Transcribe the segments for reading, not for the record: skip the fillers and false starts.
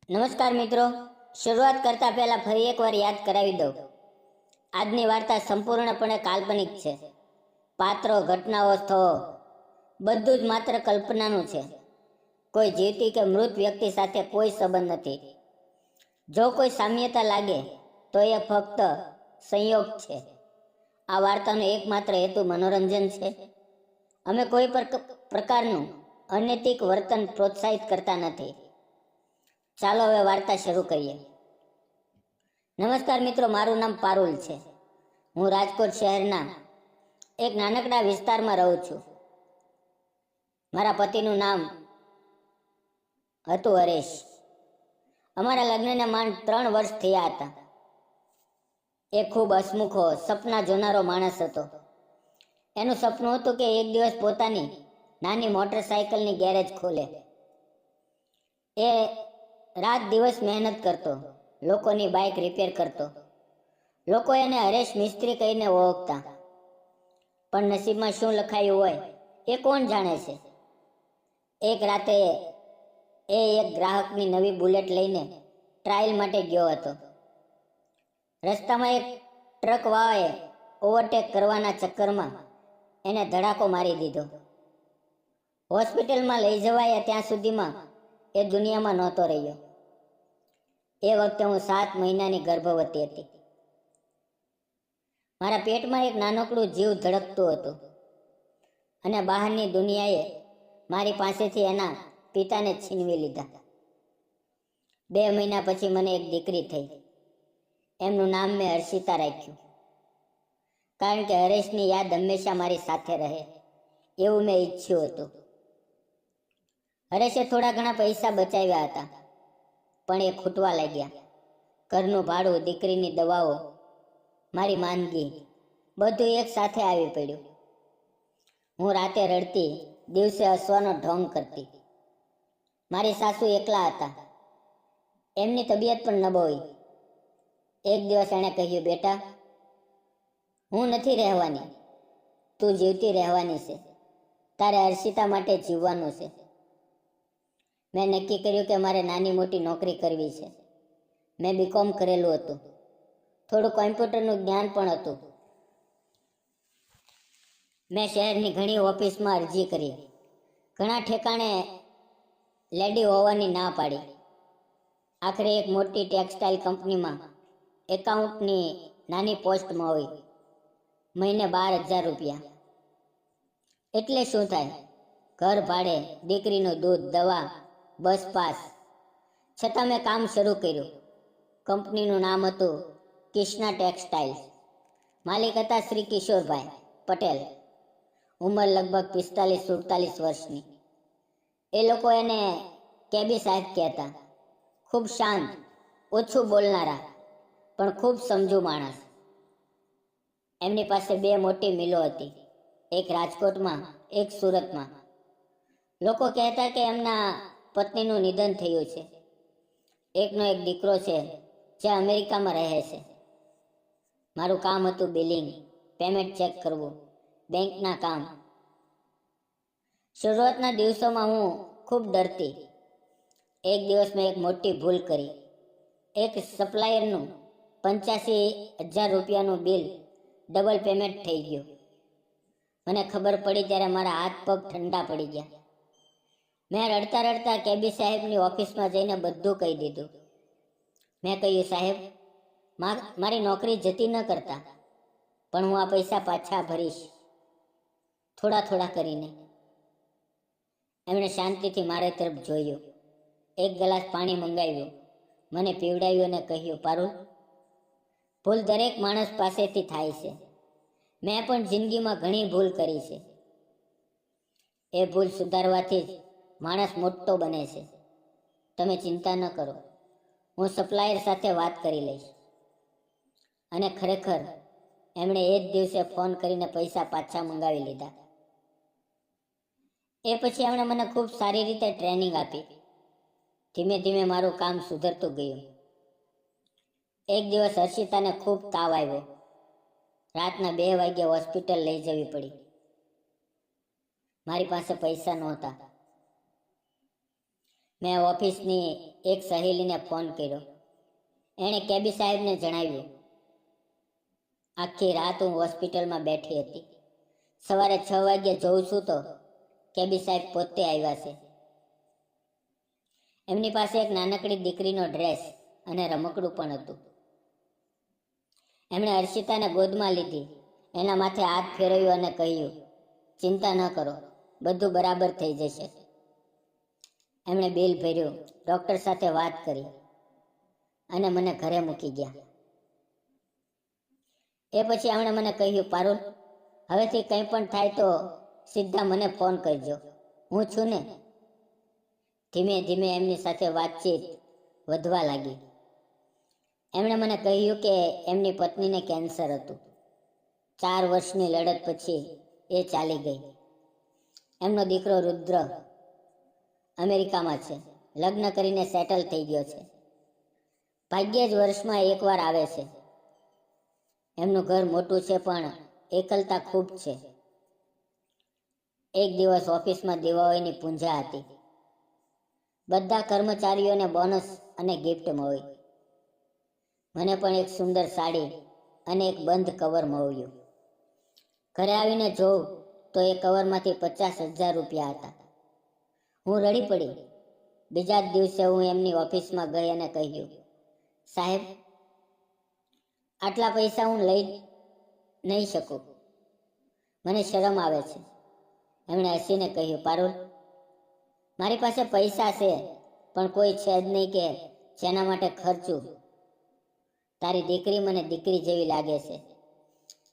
નમસ્કાર મિત્રો, શરૂઆત કરતા પહેલા ફરી એકવાર યાદ કરાવી દઉં. આજની વાર્તા સંપૂર્ણપણે કાલ્પનિક છે. પાત્રો, ઘટનાઓ, સ્થળો બધું જ માત્ર કલ્પનાનું છે. કોઈ જીવતી કે મૃત વ્યક્તિ સાથે કોઈ સંબંધ નથી. જો કોઈ સામ્યતા લાગે તો એ ફક્ત સંયોગ છે. આ વાર્તાનો એકમાત્ર હેતુ મનોરંજન છે. અમે કોઈ પ્રકારનું અનૈતિક વર્તન પ્રોત્સાહિત કરતા નથી. ચાલો હવે વાર્તા શરૂ કરીએ. નમસ્કાર મિત્રો, મારું નામ પારુલ છે. હું રાજકોટ શહેરના એક નાનકડા વિસ્તારમાં રહું છું. મારા પતિનું નામ હતું હરેશ. અમારા લગ્નને માંડ 3 વર્ષ થયા હતા. એ ખૂબ હસમુખો, સપના જોનારો માણસ હતો. એનું સપનું હતું કે એક દિવસ પોતાની નાની મોટરસાયકલની ગેરેજ ખોલે. એ રાત દિવસ મહેનત કરતો, લોકોની બાઇક રિપેર કરતો. લોકો એને હરેશ મિસ્ત્રી કહીને ઓળખતા. પણ નસીબમાં શું લખાયું હોય એ કોણ જાણે છે. એક રાતે એ એક ગ્રાહકની નવી બુલેટ લઈને ટ્રાયલ માટે ગયો હતો. રસ્તામાં એક ટ્રકવાળાએ ઓવરટેક કરવાના ચક્કરમાં એને ધડાકો મારી દીધો. હોસ્પિટલમાં લઈ જવાયા ત્યાં સુધીમાં એ દુનિયામાં નહોતો રહ્યો. એ વખતે હું 7 મહિનાની ગર્ભવતી હતી. મારા પેટમાં એક નાનકડું જીવ ધડકતું હતું અને બહારની દુનિયાએ મારી પાસેથી એના પિતાને છીનવી લીધા. 2 મહિના પછી મને એક દીકરી થઈ. એમનું નામ મેં હર્ષિતા રાખ્યું, કારણ કે હરેશની યાદ હંમેશા મારી સાથે રહે એવું મેં ઈચ્છ્યું હતું. હરેશે થોડા ઘણા પૈસા બચાવ્યા હતા, પણ એ ખૂટવા લાગ્યા. ઘરનું ભાડું, દીકરીની દવાઓ, મારી માંદગી, બધું એક સાથે આવી પડ્યું. હું રાતે રડતી, દિવસે હસવાનો ઢોંગ કરતી. મારી સાસુ એકલા હતા. એમની તબિયત પણ નબળી. એક દિવસ એણે કહ્યું, બેટા, હું નથી રહેવાની, તું જીવતી રહેવાની છે. તારે હર્ષિતા માટે જીવવાનું છે. મેં નક્કી કર્યું કે મારે નાની મોટી નોકરી કરવી છે. મેં બીકોમ કરેલું હતું. થોડું કોમ્પ્યુટરનું જ્ઞાન પણ હતું. મેં શહેરની ઘણી ઓફિસમાં અરજી કરી. ઘણા ઠેકાણે લેડી હોવાની ના પાડી. આખરે એક મોટી ટેક્સટાઇલ કંપનીમાં એકાઉન્ટની નાની પોસ્ટમાં હોય. મહિને 12,000 રૂપિયા. એટલે શું થાય? ઘર ભાડે, દીકરીનું દૂધ, દવા, બસ પાસ. છતાં મેં કામ શરૂ કર્યું. કંપનીનું નામ હતું કિષ્ના ટેક્સટાઇલ્સ. માલિક હતા શ્રી કિશોરભાઈ પટેલ. ઉંમર લગભગ 45-47 વર્ષની. એ લોકો એને કેબી સાહેબ કહેતા. ખૂબ શાંત, ઓછું બોલનારા, પણ ખૂબ સમજુ માણસ. એમની પાસે 2 મોટી મિલો હતી, એક રાજકોટમાં, એક સુરતમાં. લોકો કહેતા કે એમના પત્નીનું નિધન થયું છે. એકનો એક દીકરો છે જે અમેરિકામાં રહે છે. મારું કામ હતું બિલિંગ, પેમેન્ટ ચેક કરવું, બેંકના કામ. શરૂઆતના દિવસોમાં હું ખૂબ ડરતી. એક દિવસ મેં એક મોટી ભૂલ કરી. એક સપ્લાયરનું 85,000 રૂપિયાનું બિલ ડબલ પેમેન્ટ થઈ ગયું. મને ખબર પડી ત્યારે મારા હાથ પગ ઠંડા પડી ગયા. મેં રડતા રડતા કેબી સાહેબની ઓફિસમાં જઈને બધું કહી દીધું. મેં કહ્યું, સાહેબ, મારી નોકરી જતી ન કરતા, પણ હું આ પૈસા પાછા ભરીશ, થોડા થોડા કરીને. એમણે શાંતિથી મારી તરફ જોયું, એક ગ્લાસ પાણી મંગાવ્યું, મને પીવડાવ્યું અને કહ્યું, પારુલ, ભૂલ દરેક માણસ પાસેથી થાય છે. મેં પણ જિંદગીમાં ઘણી ભૂલ કરી છે. એ ભૂલ સુધારવાથી જ માણસ મોટો બને છે. તમે ચિંતા ન કરો, હું સપ્લાયર સાથે વાત કરી લઈશ. અને ખરેખર એમણે એ જ દિવસે ફોન કરીને પૈસા પાછા મંગાવી લીધા. એ પછી એમણે મને ખૂબ સારી રીતે ટ્રેનિંગ આપી. ધીમે ધીમે મારું કામ સુધરતું ગયું. એક દિવસ હર્ષિતાને ખૂબ તાવ આવ્યો. રાતના 2 વાગ્યે હોસ્પિટલ લઈ જવી પડી. મારી પાસે પૈસા નહોતા. મેં ઓફિસની એક સહેલીને ફોન કર્યો. એણે કેબી સાહેબને જણાવ્યું. આખી રાત હું હોસ્પિટલમાં બેઠી હતી. સવારે 6 વાગ્યે જોઉં છું તો કેબી સાહેબ પોતે આવ્યા છે. એમની પાસે એક નાનકડી દીકરીનો ડ્રેસ અને રમકડું પણ હતું. એમણે હર્ષિતાને ગોદમાં લીધી, એના માથે હાથ ફેરવ્યો અને કહ્યું, ચિંતા ન કરો, બધું બરાબર થઈ જશે. એમણે બિલ ભર્યું, ડૉક્ટર સાથે વાત કરી અને મને ઘરે મૂકી ગયા. એ પછી એમણે મને કહ્યું, પારુલ, હવેથી કંઈ પણ થાય તો સીધા મને ફોન કરજો, હું છું ને. ધીમે ધીમે એમની સાથે વાતચીત વધવા લાગી. એમણે મને કહ્યું કે એમની પત્નીને કેન્સર હતું. 4 વર્ષની લડત પછી એ ચાલી ગઈ. એમનો દીકરો રુદ્ર અમેરિકામાં છે, લગ્ન કરીને સેટલ થઈ ગયો છે. ભાગ્યે જ વર્ષમાં એકવાર આવે છે. એમનું ઘર મોટું છે પણ એકલતા ખૂબ છે. એક દિવસ ઓફિસમાં દિવાળીની પૂજા હતી. બધા કર્મચારીઓને બોનસ અને ગિફ્ટ મળી. મને પણ એક સુંદર સાડી અને એક બંધ કવર મળ્યું. ઘરે આવીને જોઉં તો એ કવરમાંથી 50,000 રૂપિયા હતા. હું રડી પડી. બીજા જ દિવસે હું એમની ઓફિસમાં ગઈ અને કહ્યું, સાહેબ, આટલા પૈસા હું લઈ નહીં શકું, મને શરમ આવે છે. એમણે હસીને કહ્યું, પારુલ, મારી પાસે પૈસા છે પણ કોઈ છે જ નહીં કે જેના માટે ખર્ચું. તારી દીકરી મને દીકરી જેવી લાગે છે.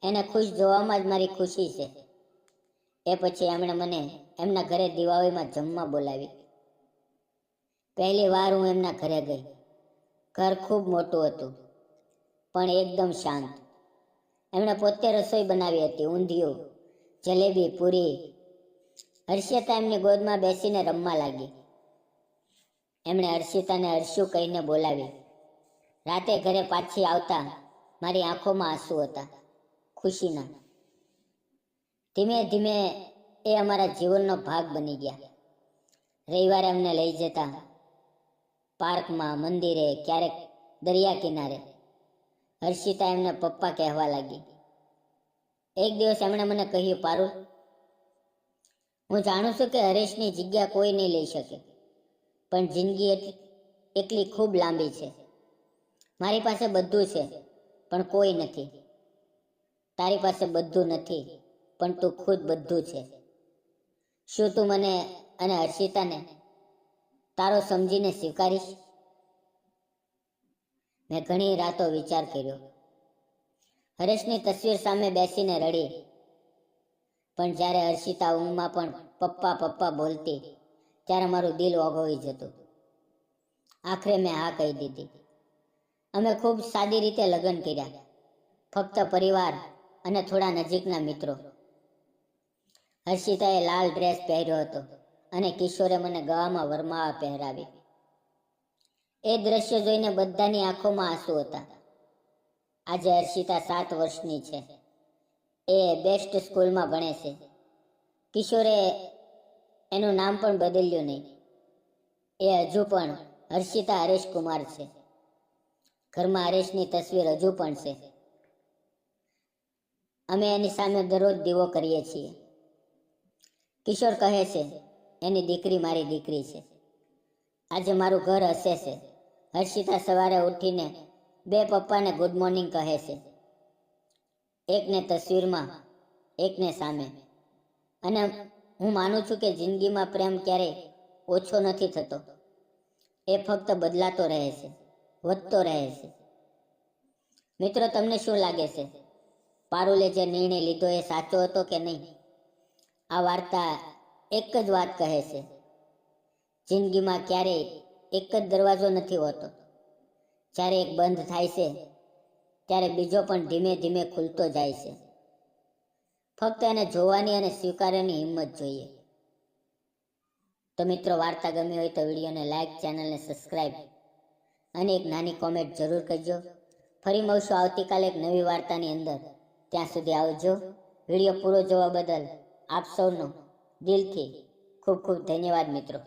એને ખુશ જોવામાં જ મારી ખુશી છે. એ પછી એમણે મને એમના ઘરે દિવાળીમાં જમવા બોલાવી. પહેલી વાર હું એમના ઘરે ગઈ. ઘર ખૂબ મોટું હતું પણ એકદમ શાંત. એમણે પોતે રસોઈ બનાવી હતી, ઊંધિયું, જલેબી, પૂરી. હર્ષિતા એમની ગોદમાં બેસીને રમવા લાગી. એમણે હર્ષિતાને હર્ષુ કહીને બોલાવી. રાતે ઘરે પાછી આવતા મારી આંખોમાં આંસુ હતા, ખુશીના. ધીમે ધીમે એ અમારા જીવનનો ભાગ બની ગયા. રવિવારે અમને લઈ જતા પાર્કમાં, મંદિરે, ક્યારેક દરિયા કિનારે. હર્ષિતા એમને પપ્પા કહેવા લાગી. એક દિવસ એમણે મને કહ્યું, પારુલ, હું જાણું છું કે હરેશની જગ્યા કોઈ નહીં લઈ શકે, પણ જિંદગી એટલી ખૂબ લાંબી છે. મારી પાસે બધું છે પણ કોઈ નથી. તારી પાસે બધું નથી પણ તું ખુદ બધું છે. શું તું મને અને હર્ષિતાને તારો સમજીને સ્વીકારીશ? મેં ઘણી રાતો વિચાર કર્યો. હરેશની તસવીર સામે બેસીને રડી. પણ જ્યારે હર્ષિતા ઊંઘમાં પણ પપ્પા પપ્પા બોલતી ત્યારે મારું દિલ ઓગળી જતું. આખરે મેં હા કહી દીધી. અમે ખૂબ સાદી રીતે લગ્ન કર્યા, ફક્ત પરિવાર અને થોડા નજીકના મિત્રો. હર્ષિતાએ લાલ ડ્રેસ પહેર્યો હતો અને કિશોરે મને ગળામાં વરમાળા પહેરાવી. એ દ્રશ્ય જોઈને બધાની આંખોમાં આંસુ હતા. આજે હર્ષિતા 7 વર્ષની છે. એ બેસ્ટ સ્કૂલમાં ભણે છે. કિશોરે એનું નામ પણ બદલ્યું નહીં. એ હજુ પણ હર્ષિતા હરેશ કુમાર છે. ઘરમાં હરેશની તસવીર હજુ પણ છે. અમે એની સામે દરરોજ દીવો કરીએ છીએ. કિશોર કહે છે, એની દીકરી મારી દીકરી છે. આજે મારું ઘર હસે છે. હર્ષિતા સવારે ઉઠીને 2 પપ્પાને ગુડ મોર્નિંગ કહે છે. એકને તસવીરમાં, એકને સામે. અને હું માનું છું કે જિંદગીમાં પ્રેમ ક્યારેય ઓછો નથી થતો. એ ફક્ત બદલાતો રહે છે, વધતો રહે છે. મિત્રો, તમને શું લાગે છે? પારુલે જે નિર્ણય લીધો એ સાચો હતો કે નહીં? આ વાર્તા એક જ વાત કહે છે, જિંદગીમાં ક્યારેય એક જ દરવાજો નથી હોતો. જ્યારે એક બંધ થાય છે ત્યારે બીજો પણ ધીમે ધીમે ખુલતો જાય છે. ફક્ત એને જોવાની અને સ્વીકારવાની હિંમત જોઈએ. તો મિત્રો, વાર્તા ગમી હોય તો વિડીયોને લાઈક, ચેનલને સબસ્ક્રાઈબ અને એક નાની કોમેન્ટ જરૂર કરજો. ફરી મળશું આવતીકાલે એક નવી વાર્તાની અંદર. ત્યાં સુધી આવજો. વિડીયો પૂરો જોવા બદલ આપ સૌનો દિલથી ખૂબ ખૂબ ધન્યવાદ મિત્રો.